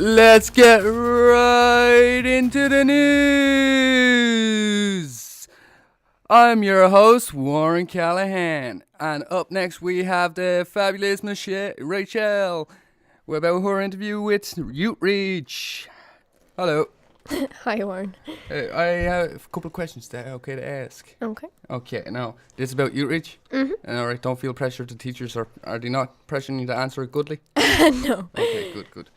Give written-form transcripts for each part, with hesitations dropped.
Let's get right into the news. I'm your host, Warren Callahan, and up next we have the fabulous Rachel. We're about her interview with YouthReach. Hello. Hi, Warren. I have a couple of questions that are okay to ask. Okay, now, this is about YouthReach? Mm-hmm. Alright, don't feel pressure to teachers, or are they not pressuring you to answer it goodly? No. Okay, good.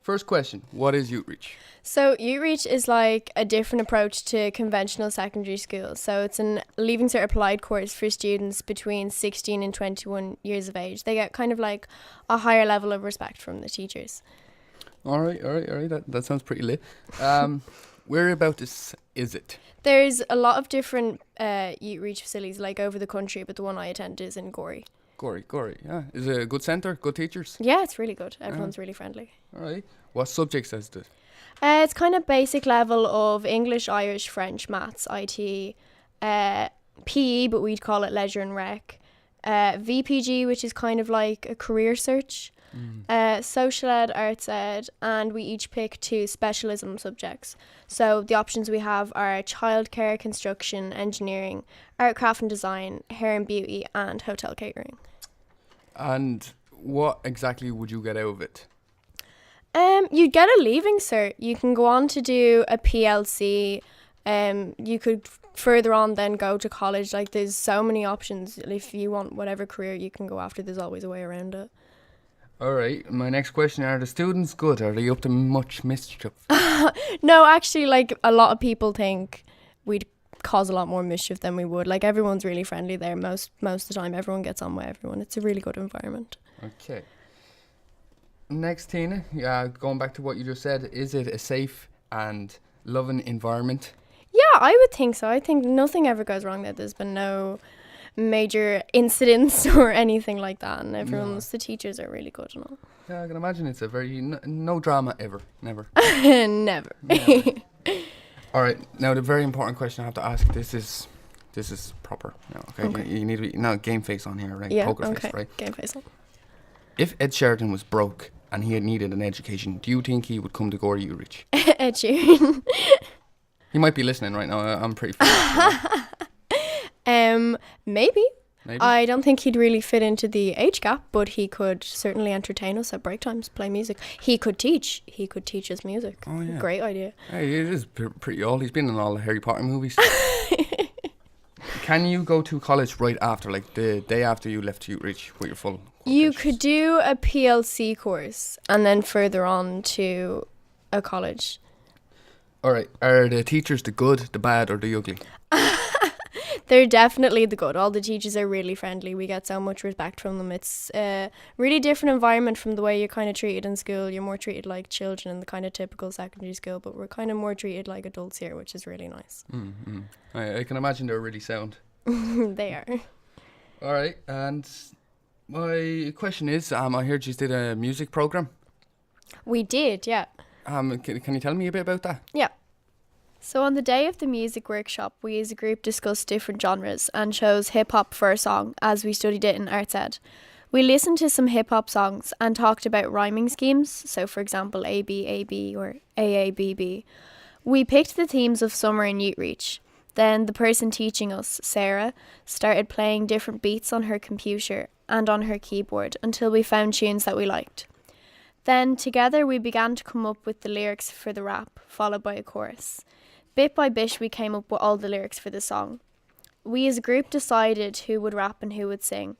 First question, what is YouthReach? So YouthReach is like a different approach to conventional secondary school. So it's an Leaving Cert applied course for students between 16 and 21 years of age. They get kind of like a higher level of respect from the teachers. All right. That sounds pretty lit. Whereabouts is it? There's a lot of different YouthReach facilities like over the country, but the one I attend is in Gorey. Gorey. Yeah. Is it a good centre? Good teachers? Yeah, it's really good. Everyone's really friendly. All right. What subjects is it? It's kind of basic level of English, Irish, French, maths, IT, PE, but we'd call it leisure and rec, VPG, which is kind of like a career search, social ed, arts ed, and we each pick 2 specialism subjects. So the options we have are childcare, construction, engineering, art, craft and design, hair and beauty, and hotel catering. And what exactly would you get out of it? You'd get a leaving cert. You can go on to do a PLC. You could further on then go to college. Like, there's so many options. If you want whatever career you can go after, there's always a way around it. All right. My next question, are the students good? Are they up to much mischief? No, actually, like, a lot of people think we'd cause a lot more mischief than we would. Like, everyone's really friendly there. Most of the time, everyone gets on with everyone. It's a really good environment. Okay. Next, Tina, going back to what you just said, is it a safe and loving environment? Yeah, I would think so. I think nothing ever goes wrong there. There's been no major incidents or anything like that, and the teachers are really good and all. Yeah, I can imagine it's a very, no drama ever, never. Never. All right, now the very important question I have to ask, this is proper now, okay? You need to be, now game face on here, right? Yeah, Poker okay. face, right? Game face on. If Ed Sheridan was broke and he had needed an education, do you think he would come to Gorey YouthReach? Ed Sheeran. He might be listening right now. I'm pretty famous. Maybe. Maybe. I don't think he'd really fit into the age gap, but he could certainly entertain us at break times, play music. He could teach us music. Oh, yeah. Great idea. Hey, it is pretty old. He's been in all the Harry Potter movies. Can you go to college right after, like the day after you left YouthReach with your full You could do a PLC course and then further on to a college. All right. Are the teachers the good, the bad, or the ugly? They're definitely the good. All the teachers are really friendly. We get so much respect from them. It's a really different environment from the way you're kind of treated in school. You're more treated like children in the kind of typical secondary school, but we're kind of more treated like adults here, which is really nice. I can imagine they're really sound. They are. All right. And my question is, I heard you did a music program. We did, yeah. Can you tell me a bit about that? Yeah. So on the day of the music workshop, we as a group discussed different genres and chose hip-hop for a song as we studied it in arts ed. We listened to some hip-hop songs and talked about rhyming schemes, so for example ABAB or AABB. We picked the themes of summer in YouthReach. Then the person teaching us, Sarah, started playing different beats on her computer and on her keyboard until we found tunes that we liked. Then together we began to come up with the lyrics for the rap, followed by a chorus. Bit by bit we came up with all the lyrics for the song. We as a group decided who would rap and who would sing.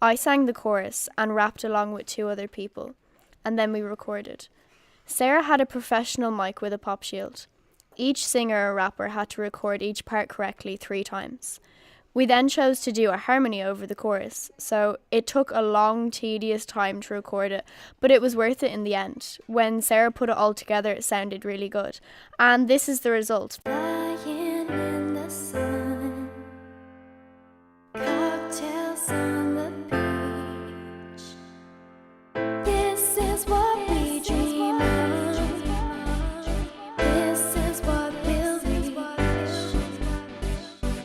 I sang the chorus and rapped along with 2 other people, and then we recorded. Sarah had a professional mic with a pop shield. Each singer or rapper had to record each part correctly 3 times. We then chose to do a harmony over the chorus, so it took a long, tedious time to record it, but it was worth it in the end. When Sarah put it all together, it sounded really good. And this is the result. Lying in the sun, cocktails on the beach. This is what we dream of. This is what we'll reach.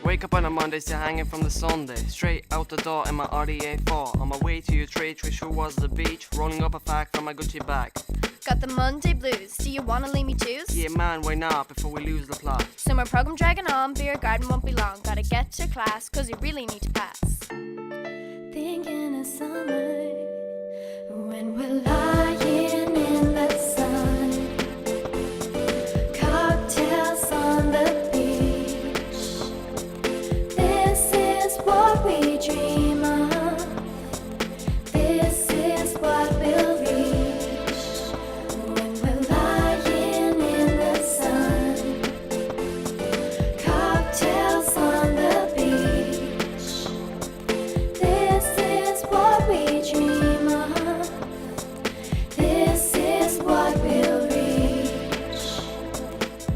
Wake up on a Monday, still hanging from the Sunday. Straight out the door in my RDA4. On my way to YouthReach, which was the beach. Rolling up a pack from my Gucci bag. Got the Monday blues, do you wanna leave me choose? Yeah, man, why not before we lose the plot? Summer program dragging on, beer garden won't be long. Gotta get to class, cause you really need to pass. Thinking of summer, when we're lying in the sun, cocktails on the beach. This is what we dream of. This is what we'll reach. When we're lying in the sun, cocktails on the beach. This is what we dream of. This is what we'll reach.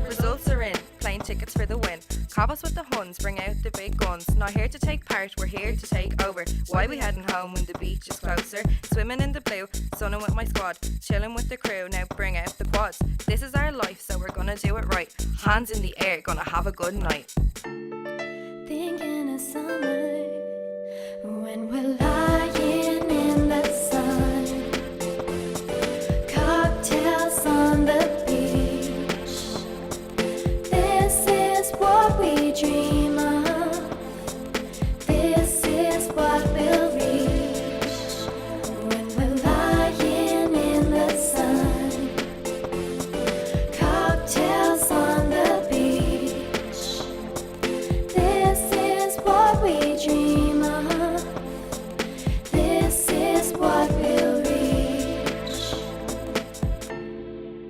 Results are in, plane tickets for the win. Cop us with the Huns, bring out the big guns. Not here to take part, we're here to take over. Why we heading home when the beach is closer? Swimming in the blue, sunning with my squad. Chilling with the crew, now bring out the quads. This is our life, so we're gonna do it right. Hands in the air, gonna have a good night. Thinking of summer, when we're lying in the sun, cocktails on the beach. This is what we dream of. This is what we'll reach. When we're lying in the sun, cocktails on the beach. This is what we dream of. This is what we'll reach.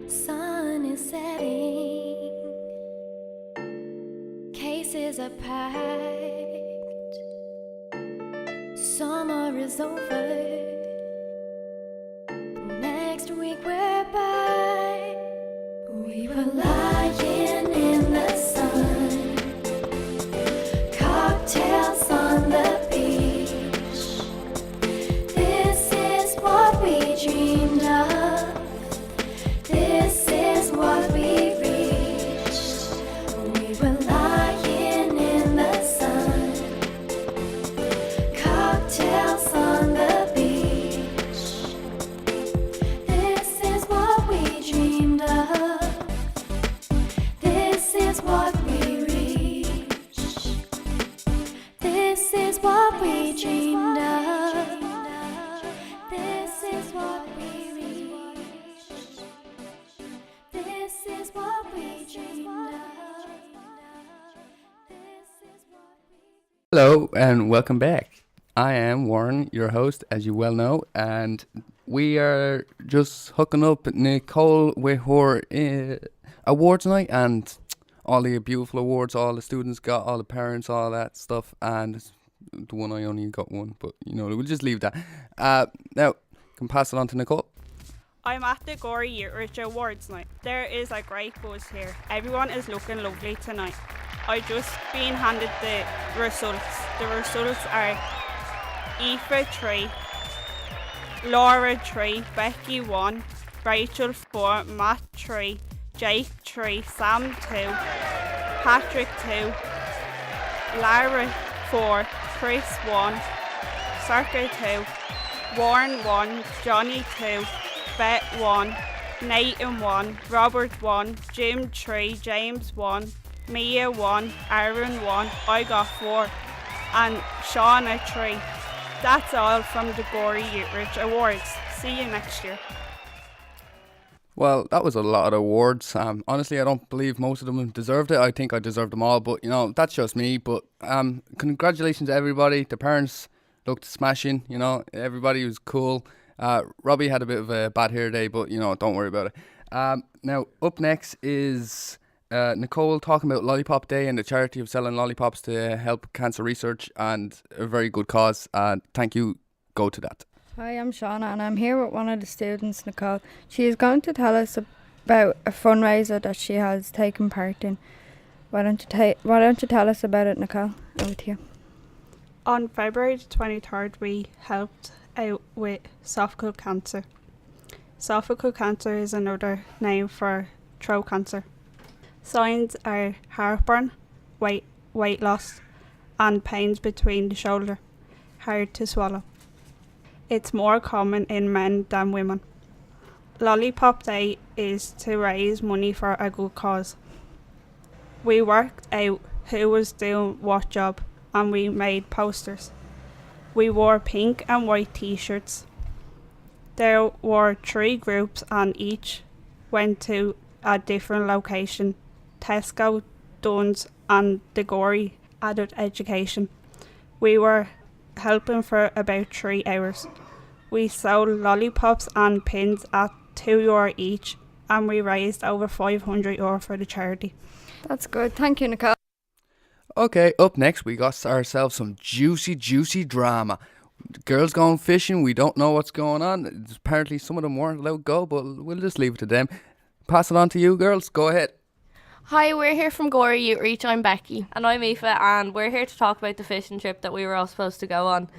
Sun is setting. Cases are packed. Summer is over. Next week we're back. We were lying in the sun, cocktails on the beach. This is what we dreamed of. This is what we reached. We were lying in the sun, cocktails on the beach. This is what we dreamed of. This is what we reached. This is what we dreamed of. This is what we reached. This is what we dreamed of. This is what we... Hello and welcome back. I am Warren, your host, as you well know, and we are just hooking up Nicole with her awards night and all the beautiful awards all the students got, all the parents, all that stuff, and the one I only got one, but you know, we'll just leave that. Now, can pass it on to Nicole. I'm at the Gorey YouthReach Awards night. There is a great buzz here. Everyone is looking lovely tonight. I just been handed the results. The results are Aoife 3, Laura 3, Becky 1, Rachel 4, Matt 3, Jake 3, Sam 2, Patrick 2, Lara 4, Chris 1, Circa 2, Warren 1, Johnny 2, Bet 1, Nathan 1, Robert 1, Jim 3, James 1, Mia 1, Aaron 1, I got 4, and Shauna 3. That's all from the Gorey YouthReach Awards. See you next year. Well, that was a lot of awards. Honestly, I don't believe most of them deserved it. I think I deserved them all, but you know, that's just me. But congratulations to everybody. The parents looked smashing, you know, everybody was cool. Robbie had a bit of a bad hair day, but you know, don't worry about it. Now, up next is Nicole talking about Lollipop Day and the charity of selling lollipops to help cancer research, and a very good cause. Thank you. Go to that. Hi, I'm Shauna and I'm here with one of the students, Nicole. She is going to tell us about a fundraiser that she has taken part in. Why don't you tell us about it, Nicole? Over to you. On February the 23rd, we helped out with esophageal cancer. Esophageal cancer is another name for throat cancer. Signs are heartburn, weight loss, and pains between the shoulder, hard to swallow. It's more common in men than women. Lollipop Day is to raise money for a good cause. We worked out who was doing what job and we made posters. We wore pink and white t-shirts. There were 3 groups and each went to a different location. Tesco, Duns and the Gorey Adult Education. We were helping for about 3 hours. We sold lollipops and pins at €2 each and we raised over €500 for the charity. That's good. Thank you, Nicole. Okay, up next we got ourselves some juicy drama. Girls going fishing, we don't know what's going on. Apparently some of them weren't allowed to go, but we'll just leave it to them. Pass it on to you girls, go ahead. Hi, we're here from Gorey YouthReach. I'm Becky. And I'm Aoife, and we're here to talk about the fishing trip that we were all supposed to go on.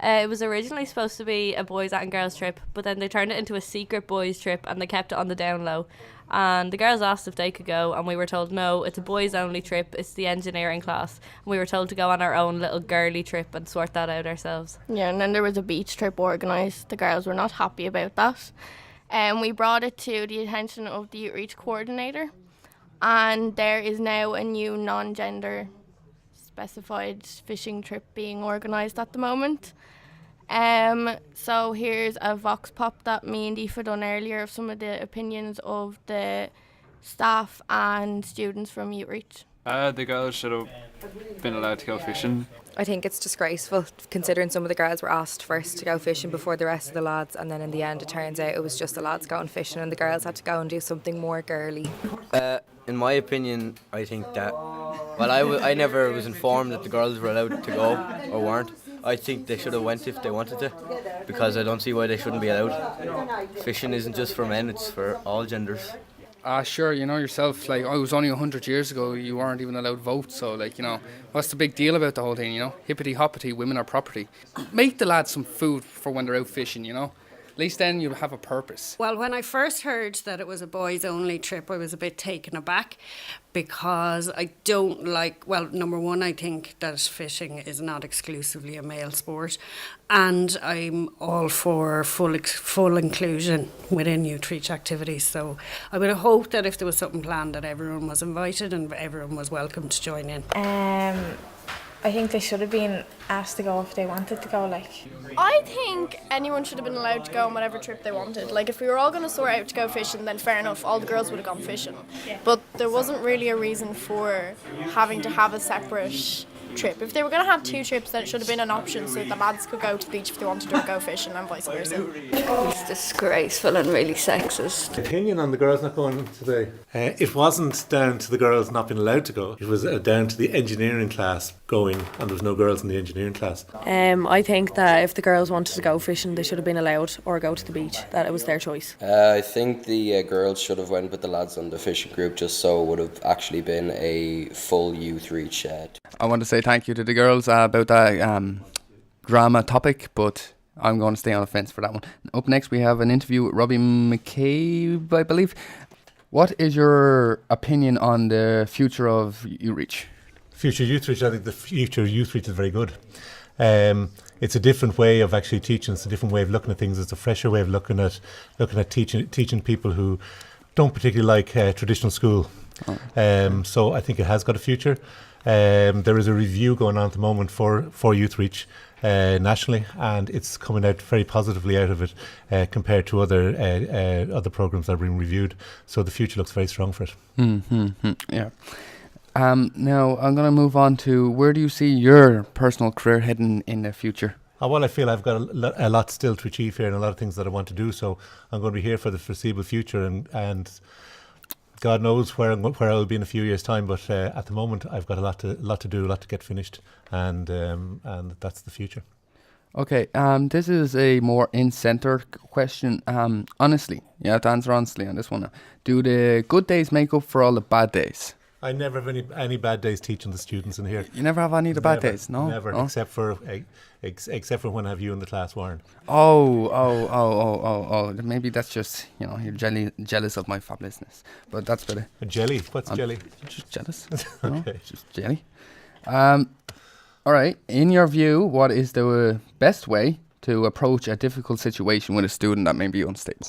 It was originally supposed to be a boys and girls trip, but then they turned it into a secret boys trip and they kept it on the down low. And the girls asked if they could go, and we were told no, it's a boys only trip, it's the engineering class. And we were told to go on our own little girly trip and sort that out ourselves. Yeah, and then there was a beach trip organised. The girls were not happy about that. We brought it to the attention of the YouthReach coordinator, and there is now a new non-gender specified fishing trip being organised at the moment. So here's a vox pop that me and Aoife done earlier of some of the opinions of the staff and students from YouthReach. The girls should have been allowed to go fishing. I think it's disgraceful considering some of the girls were asked first to go fishing before the rest of the lads, and then in the end it turns out it was just the lads going fishing and the girls had to go and do something more girly. In my opinion, I think that, well, I never was informed that the girls were allowed to go or weren't. I think they should have went if they wanted to, because I don't see why they shouldn't be allowed. Fishing isn't just for men, it's for all genders. Sure, you know yourself, like, I was only 100 years ago, you weren't even allowed to vote, so, like, you know, what's the big deal about the whole thing, you know? Hippity-hoppity, women are property. Make the lads some food for when they're out fishing, you know? At least then you'll have a purpose. Well, when I first heard that it was a boys-only trip, I was a bit taken aback because I don't like, well, number one, I think that fishing is not exclusively a male sport, and I'm all for full inclusion within YouthReach activities. So I would have hoped that if there was something planned that everyone was invited and everyone was welcome to join in. I think they should have been asked to go if they wanted to go, like. I think anyone should have been allowed to go on whatever trip they wanted. Like, if we were all going to sort out to go fishing, then fair enough, all the girls would have gone fishing. But there wasn't really a reason for having to have a separate trip. If they were going to have 2 trips, then it should have been an option so the lads could go to the beach if they wanted to go fishing and vice versa. It's disgraceful and really sexist. Opinion on the girls not going today? It wasn't down to the girls not being allowed to go. It was down to the engineering class going, and there was no girls in the engineering class. I think that if the girls wanted to go fishing, they should have been allowed, or go to the beach. That it was their choice. I think the girls should have went with the lads on the fishing group, just so it would have actually been a full YouthReach. I want to say thank you to the girls about that drama topic, but I'm going to stay on the fence for that one. Up next we have an interview with Robbie McCabe, I believe. What is your opinion on the future of YouthReach? Future YouthReach, I think the future of YouthReach is very good. It's a different way of actually teaching. It's a different way of looking at things. It's a fresher way of looking at teaching people who don't particularly like traditional school. So I think it has got a future. There is a review going on at the moment for YouthReach nationally, and it's coming out very positively out of it compared to other programs that are being reviewed. So the future looks very strong for it. Yeah. Now I'm going to move on to, where do you see your personal career heading in the future? Well, I feel I've got a lot still to achieve here and a lot of things that I want to do. So I'm going to be here for the foreseeable future, and God knows where I'll be in a few years' time. But at the moment, I've got a lot to do, a lot to get finished, and that's the future. Okay, this is a more in-centre question. Honestly, you have to answer honestly on this one. Do the good days make up for all the bad days? I never have any bad days teaching the students in here. You never have any of the bad days, no? Never, oh. except for when I have you in the class, Warren. Oh. Maybe that's just, you're jealous of my fabulousness. But that's better. A jelly? What's jelly? Just jealous. Okay. Just jelly. All right. In your view, what is the best way to approach a difficult situation with a student that may be unstable?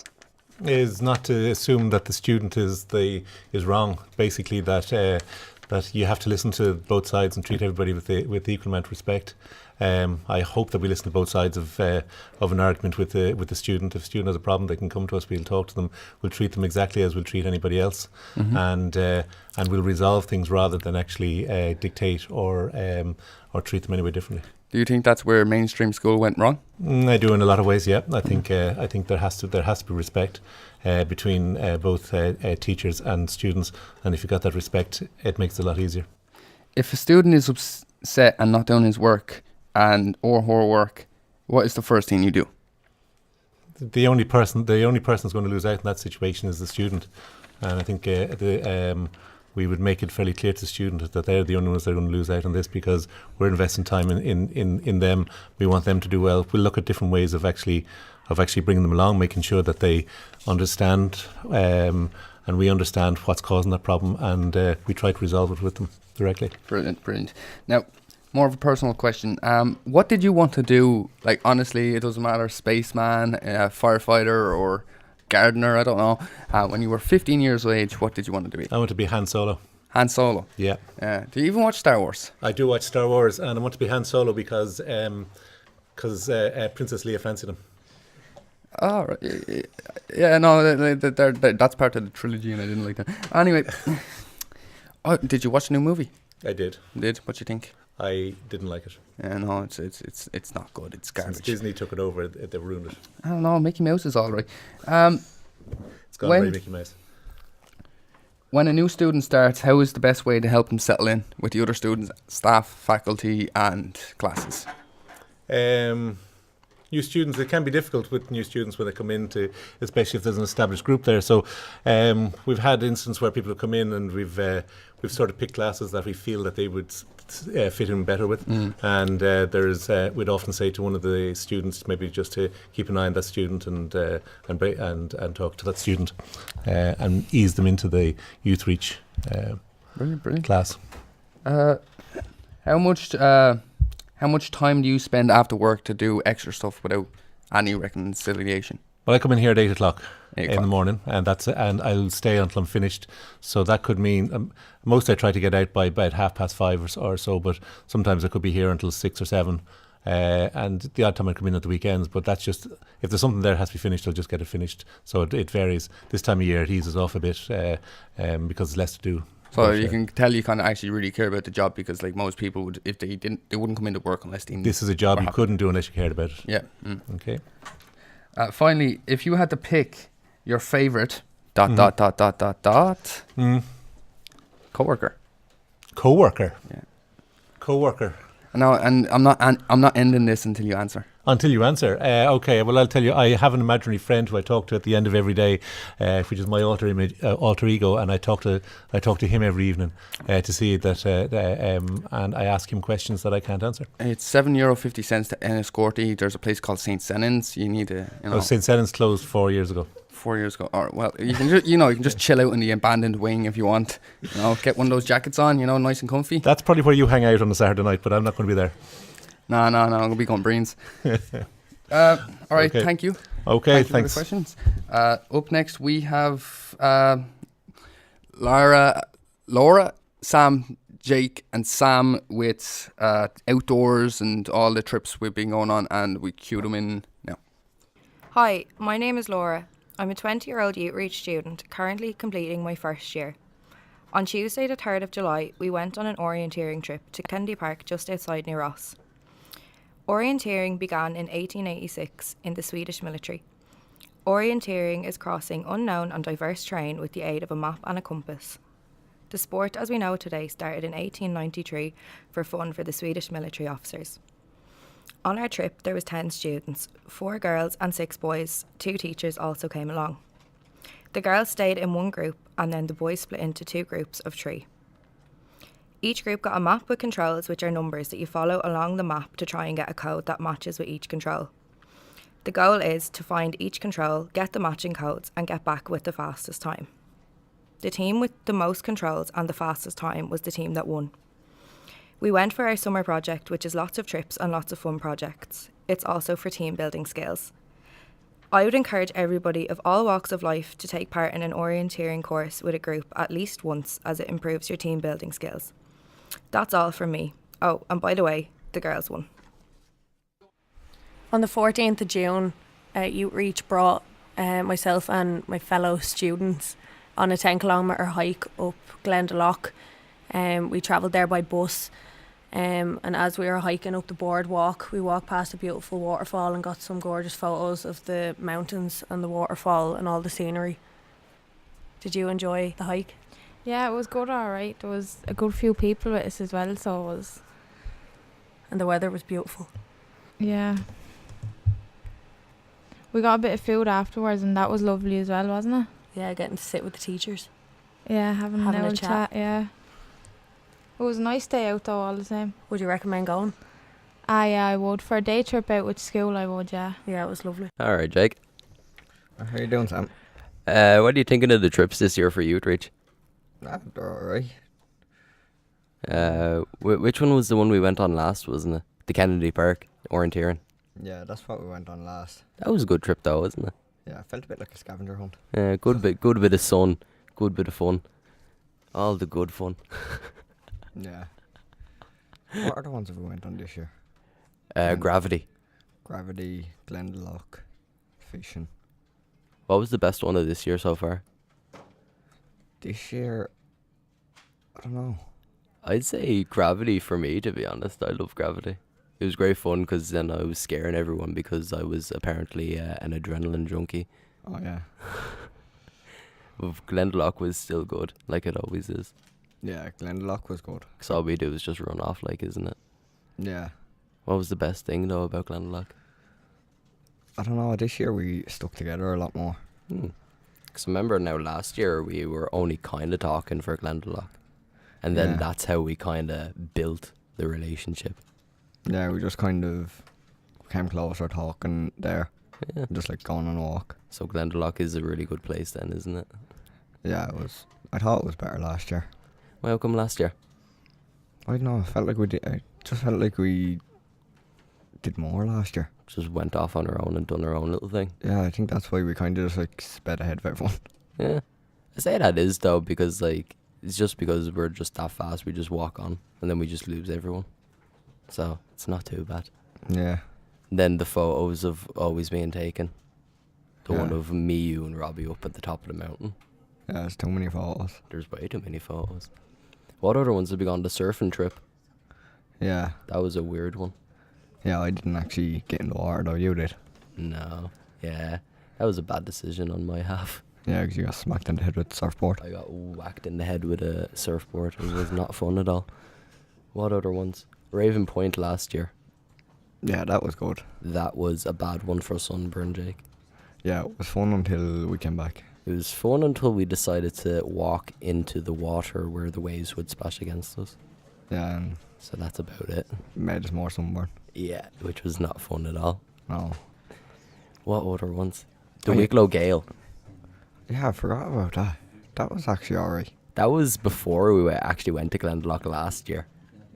is not to assume that the student is wrong. Basically, that you have to listen to both sides and treat everybody with the equal amount of respect. I hope that we listen to both sides of an argument with the student. If a student has a problem, they can come to us. We'll talk to them. We'll treat them exactly as we'll treat anybody else, and we'll resolve things rather than actually dictate or treat them any way differently. Do you think that's where mainstream school went wrong? I do in a lot of ways. Yeah, I think there has to be respect between both teachers and students, and if you got that respect, it makes it a lot easier. If a student is upset and not doing his work or her work, what is the first thing you do? The only person that's going to lose out in that situation is the student, and I think we would make it fairly clear to the student that they're the only ones that are going to lose out on this, because we're investing time in them. We want them to do well. We'll look at different ways of actually bringing them along, making sure that they understand and we understand what's causing that problem, and we try to resolve it with them directly. Brilliant. Now, more of a personal question. What did you want to do? Like, honestly, it doesn't matter, spaceman, firefighter, or gardener, I don't know. When you were 15 years of age, what did you want to be? I want to be Han Solo. Han Solo? Yeah. Do you even watch Star Wars? I do watch Star Wars, and I want to be Han Solo because Princess Leia fancied him. Oh, right. Yeah, no, that's part of the trilogy, and I didn't like that. Anyway, did you watch the new movie? I did. What you think? I didn't like it. Yeah, no, it's not good. It's garbage. Since Disney took it over, they ruined it. I don't know. Mickey Mouse is all right. It's gone very Mickey Mouse. When a new student starts, how is the best way to help them settle in with the other students, staff, faculty, and classes? New students, it can be difficult with new students when they come in, especially if there's an established group there. So we've had instances where people have come in and we've sort of picked classes that we feel that they would fit in better with, and we'd often say to one of the students maybe just to keep an eye on that student and talk to that student and ease them into the YouthReach brilliant class. How much time do you spend after work to do extra stuff without any reconciliation? Well, I come in here at 8 o'clock in the morning, and I'll stay until I'm finished. So that could mean most I try to get out by about 5:30 or so, but sometimes I could be here until 6 or 7. And the odd time I come in at the weekends, but that's just, if there's something there that has to be finished, I'll just get it finished. So it varies. This time of year it eases off a bit because there's less to do. So you can tell you kind of actually really care about the job, because like most people would, if they didn't, they wouldn't come into work unless they. This is a job you couldn't do unless you cared about it. Yeah. Okay. Finally, if you had to pick your favourite ... coworker. Coworker. Yeah. Coworker. No, and I'm not ending this until you answer. Until you answer. Okay, well, I'll tell you, I have an imaginary friend who I talk to at the end of every day, which is my alter ego, and I talk to him every evening to see that, and I ask him questions that I can't answer. It's €7.50 to Enniscorthy. There's a place called St. Senan's. You need to, St. Senan's closed 4 years ago. 4 years ago. All right, well, you can just, you can just chill out in the abandoned wing if you want. Get one of those jackets on, nice and comfy. That's probably where you hang out on a Saturday night, but I'm not going to be there. No, I'm going to be going Breens. All right, okay. Thank you. Okay, thanks. For the questions. Up next, we have Laura, Sam, Jake, and Sam with outdoors and all the trips we've been going on, and we cue them in now. Hi, my name is Laura. I'm a 20-year-old YouthReach student currently completing my first year. On Tuesday the 3rd of July, we went on an orienteering trip to Kennedy Park just outside New Ross. Orienteering began in 1886 in the Swedish military. Orienteering is crossing unknown and diverse terrain with the aid of a map and a compass. The sport as we know it today started in 1893 for fun for the Swedish military officers. On our trip there was 10 students, 4 girls and 6 boys. 2 teachers also came along. The girls stayed in one group and then the boys split into 2 groups of 3. Each group got a map with controls, which are numbers that you follow along the map to try and get a code that matches with each control. The goal is to find each control, get the matching codes and get back with the fastest time. The team with the most controls and the fastest time was the team that won. We went for our summer project, which is lots of trips and lots of fun projects. It's also for team building skills. I would encourage everybody of all walks of life to take part in an orienteering course with a group at least once, as it improves your team building skills. That's all from me. Oh, and by the way, the girls won. On the 14th of June, YouthReach brought myself and my fellow students on a 10-kilometre hike up Glendalough. We travelled there by bus, and as we were hiking up the boardwalk, we walked past a beautiful waterfall and got some gorgeous photos of the mountains and the waterfall and all the scenery. Did you enjoy the hike? Yeah, it was good, alright. There was a good few people with us as well, so it was... And the weather was beautiful. Yeah. We got a bit of food afterwards and that was lovely as well, wasn't it? Yeah, getting to sit with the teachers. Yeah, having a old chat. yeah. It was a nice day out though, all the same. Would you recommend going? Yeah, I would. For a day trip out with school, I would, yeah. Yeah, it was lovely. Alright, Jake. How you doing, Sam? What are you thinking of the trips this year for YouthReach? Alright. Which one was the one we went on last, wasn't it? The Kennedy Park, orienteering. Yeah, that's what we went on last. That was a good trip though, wasn't it? Yeah, it felt a bit like a scavenger hunt. Yeah, good bit of sun, good bit of fun. All the good fun. Yeah. What other ones have we went on this year? Gravity. Gravity, Glendalough, fishing. What was the best one of this year so far? This year, I don't know. I'd say Gravity for me, to be honest. I love Gravity. It was great fun because then I was scaring everyone because I was apparently an adrenaline junkie. Oh, yeah. But Glendalough was still good, like it always is. Yeah, Glendalough was good. Because all we do is just run off, like, isn't it? Yeah. What was the best thing, though, about Glendalough? I don't know, this year we stuck together a lot more. Because remember now, last year we were only kind of talking for Glendalough. And then that's how we kind of built the relationship. Yeah, we just kind of came closer talking there. Yeah. Just like going on a walk. So Glendalough is a really good place then, isn't it? Yeah, it was. I thought it was better last year. Why, how come last year? I don't know, I just felt like we did more last year. Just went off on our own and done our own little thing. Yeah, I think that's why we kind of just like sped ahead of everyone. Yeah. I say that is though because like it's just because we're just that fast, we just walk on and then we just lose everyone. So it's not too bad. Yeah. Then the photos of always being taken. The one of me, you and Robbie up at the top of the mountain. Yeah, there's too many photos. There's way too many photos. What other ones have we gone? The surfing trip. Yeah. That was a weird one. Yeah, I didn't actually get in the water though, you did. No. Yeah. That was a bad decision on my half. Yeah, because you got smacked in the head with the surfboard. I got whacked in the head with a surfboard. It was not fun at all. What other ones? Raven Point last year. Yeah, that was good. That was a bad one for sunburn, Jake. Yeah, it was fun until we came back. It was fun until we decided to walk into the water where the waves would splash against us. Yeah, and so that's about it. Made us more sunburn. Yeah, which was not fun at all. No. What other ones? The Wicklow Gale. Yeah, I forgot about that. That was actually alright. That was before we actually went to Glendalough last year.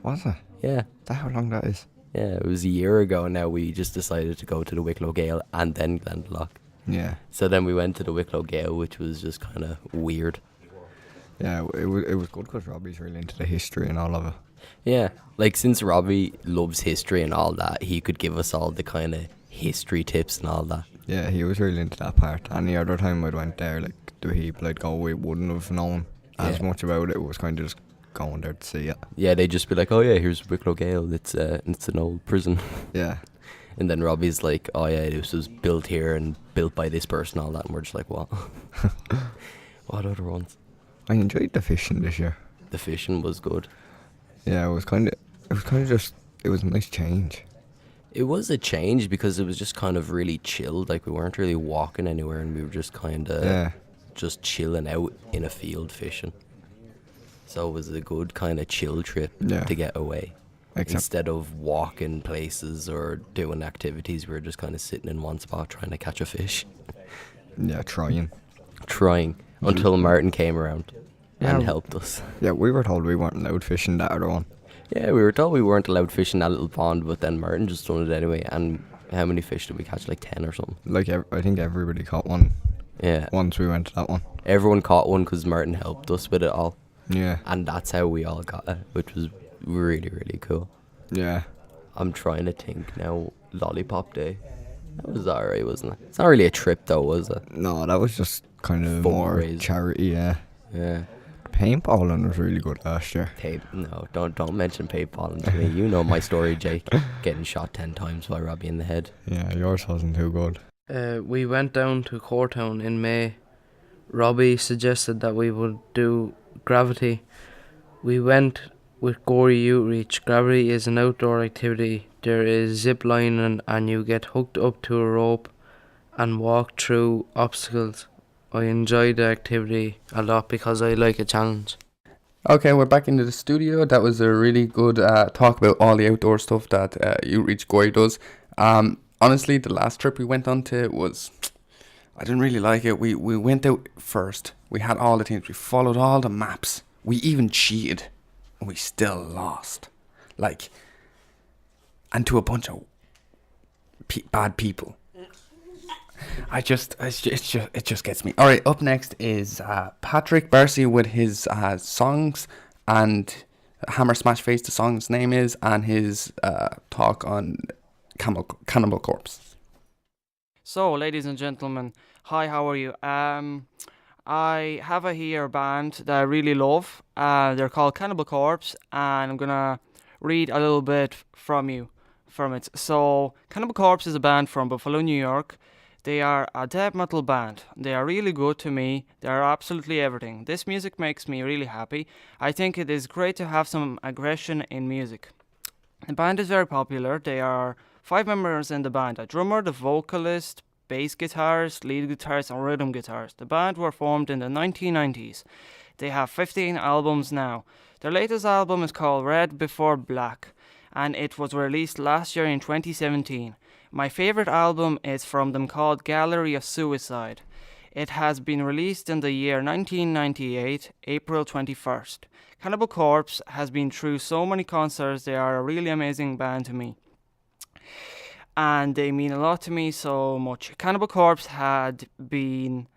Was it? Yeah. Is that how long that is? Yeah, it was a year ago now. We just decided to go to the Wicklow Gale and then Glendalough. Yeah. So then we went to the Wicklow Gale, which was just kind of weird. Yeah, it was good because Robbie's really into the history and all of it. Yeah, like since Robbie loves history and all that, he could give us all the kind of history tips and all that. Yeah, he was really into that part. Any other time I'd went there, like the heap, I'd go, we wouldn't have known as much about it. It was kind of just going there to see it. Yeah, they'd just be like, oh yeah, here's Wicklow Gale. It's an old prison. Yeah. And then Robbie's like, oh yeah, this was built here and built by this person, all that. And we're just like, what? What other ones? I enjoyed the fishing this year. The fishing was good. Yeah, it was kind of just, it was a nice change. It was a change because it was just kind of really chilled. Like we weren't really walking anywhere and we were just kind of just chilling out in a field fishing. So it was a good kind of chill trip to get away. Instead of walking places or doing activities, we were just kind of sitting in one spot trying to catch a fish. Yeah, trying. Until Martin came around and helped us. Yeah, we were told we weren't allowed fishing that other one. Yeah, we were told we weren't allowed fishing that little pond, but then Martin just done it anyway, and How many fish did we catch? Like 10 or something. Like I think everybody caught one. Yeah. Once we went to that one. Everyone caught one because Martin helped us with it all. Yeah. And that's how we all got it, which was really, really cool. Yeah. I'm trying to think now. Lollipop Day. That was alright, wasn't it? It's not really a trip though, was it? No, that was just kind of more charity, yeah. Yeah. Paintballing was really good last year. No, don't mention paintballing to me. You know my story, Jake. Getting shot 10 times by Robbie in the head. Yeah, yours wasn't too good. We went down to Cortown in May. Robbie suggested that we would do gravity. We went with Gorey YouthReach. Gravity is an outdoor activity. There is zip lining and you get hooked up to a rope and walk through obstacles. I enjoyed the activity a lot because I like a challenge. Okay, we're back into the studio. That was a really good talk about all the outdoor stuff that YouthReach Gorey does. Honestly, the last trip we went on to was... I didn't really like it. We went out first. We had all the things. We followed all the maps. We even cheated. And we still lost. Like... And to a bunch of bad people. It just gets me. All right, up next is Patrick Barcy with his songs and Hammer Smash Face, the song's name is, and his talk on Cannibal Corpse. So, ladies and gentlemen, hi, how are you? I have a here band that I really love. They're called Cannibal Corpse, and I'm gonna read a little bit from it. So, Cannibal Corpse is a band from Buffalo, New York. They are a death metal band. They are really good to me. They are absolutely everything. This music makes me really happy. I think it is great to have some aggression in music. The band is very popular. There are 5 members in the band: a drummer, the vocalist, bass guitarist, lead guitarist, and rhythm guitarist. The band were formed in the 1990s. They have 15 albums now. Their latest album is called Red Before Black, and it was released last year in 2017. My favorite album is from them called Gallery of Suicide. It has been released in the year 1998, April 21st. Cannibal Corpse has been through so many concerts. They are a really amazing band to me. And they mean a lot to me so much. Cannibal Corpse had been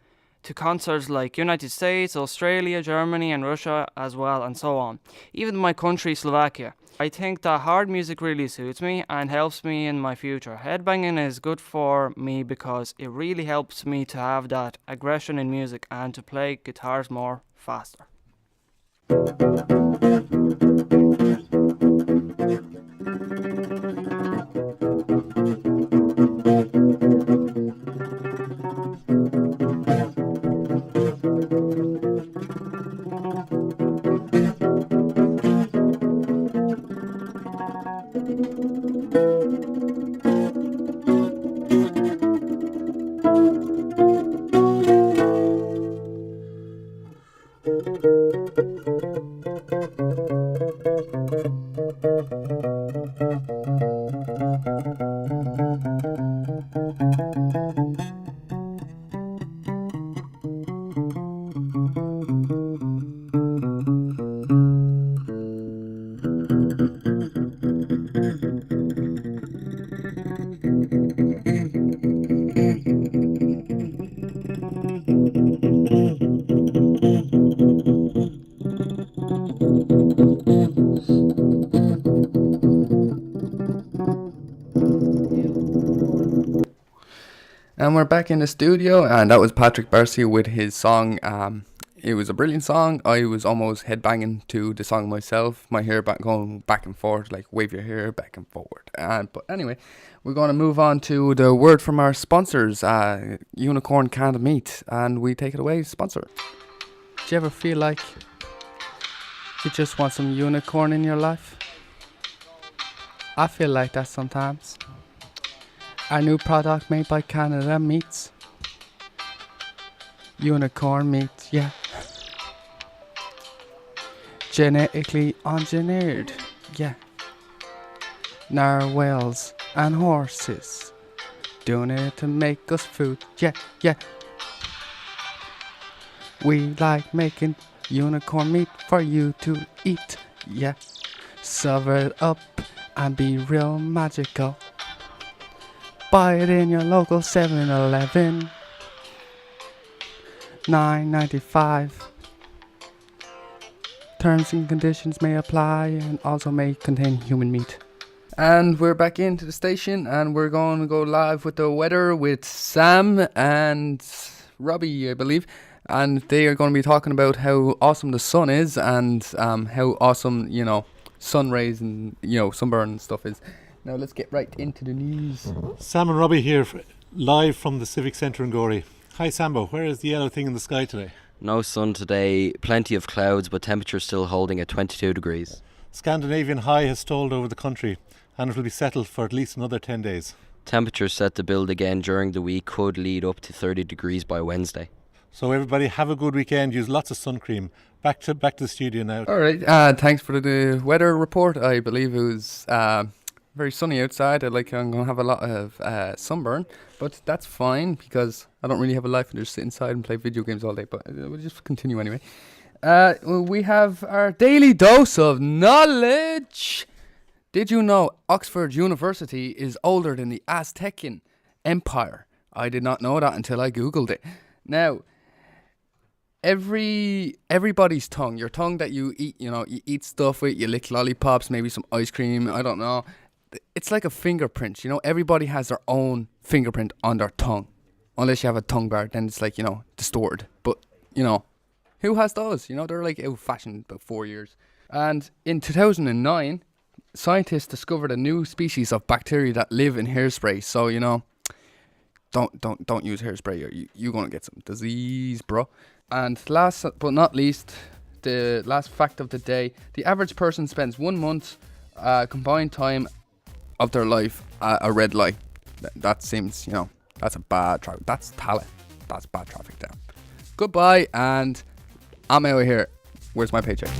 to concerts like United States, Australia, Germany and Russia as well, and so on. Even my country, Slovakia. I think that hard music really suits me and helps me in my future. Headbanging is good for me because it really helps me to have that aggression in music and to play guitars more faster. And we're back in the studio, and that was Patrick Barcy with his song. It was a brilliant song. I was almost headbanging to the song myself. My hair going back and forth, like wave your hair back and forward. But anyway, we're going to move on to the word from our sponsors, Unicorn Canned Meat, and we take it away, sponsor. Do you ever feel like you just want some unicorn in your life? I feel like that sometimes. A new product made by Canada Meats. Unicorn meat, yeah. Genetically engineered, yeah. Narwhals and horses. Doing it to make us food, yeah, yeah. We like making unicorn meat for you to eat, yeah. Serve it up and be real magical. Buy it in your local 7-Eleven. $9.95. Terms and conditions may apply and also may contain human meat. And we're back into the station and we're going to go live with the weather with Sam and Robbie, I believe. And they are going to be talking about how awesome the sun is and how awesome, sun rays and, sunburn and stuff is. Now let's get right into the news. Sam and Robbie here live from the Civic Centre in Gorey. Hi Sambo, where is the yellow thing in the sky today? No sun today, plenty of clouds, but temperature still holding at 22 degrees. Scandinavian high has stalled over the country and it will be settled for at least another 10 days. Temperatures set to build again during the week, could lead up to 30 degrees by Wednesday. So everybody have a good weekend, use lots of sun cream. Back to the studio now. Alright, thanks for the weather report. I believe it was very sunny outside. I'm going to have a lot of sunburn, but that's fine because I don't really have a life and just sit inside and play video games all day, but we'll just continue anyway. We have our daily dose of knowledge. Did you know Oxford University is older than the Aztecan Empire? I did not know that until I googled it. Now, everybody's tongue, your tongue that you eat, you eat stuff with, you lick lollipops, maybe some ice cream, I don't know. It's like a fingerprint, everybody has their own fingerprint on their tongue. Unless you have a tongue bar, then it's like, distorted. But, who has those? They're like out-fashioned about 4 years. And in 2009, scientists discovered a new species of bacteria that live in hairspray. So, don't use hairspray or you're going to get some disease, bro. And last but not least, the last fact of the day, the average person spends 1 month combined time of their life at a red light. That seems, that's a bad traffic. That's talent. That's bad traffic there. Goodbye, and I'm out of here. Where's my paycheck?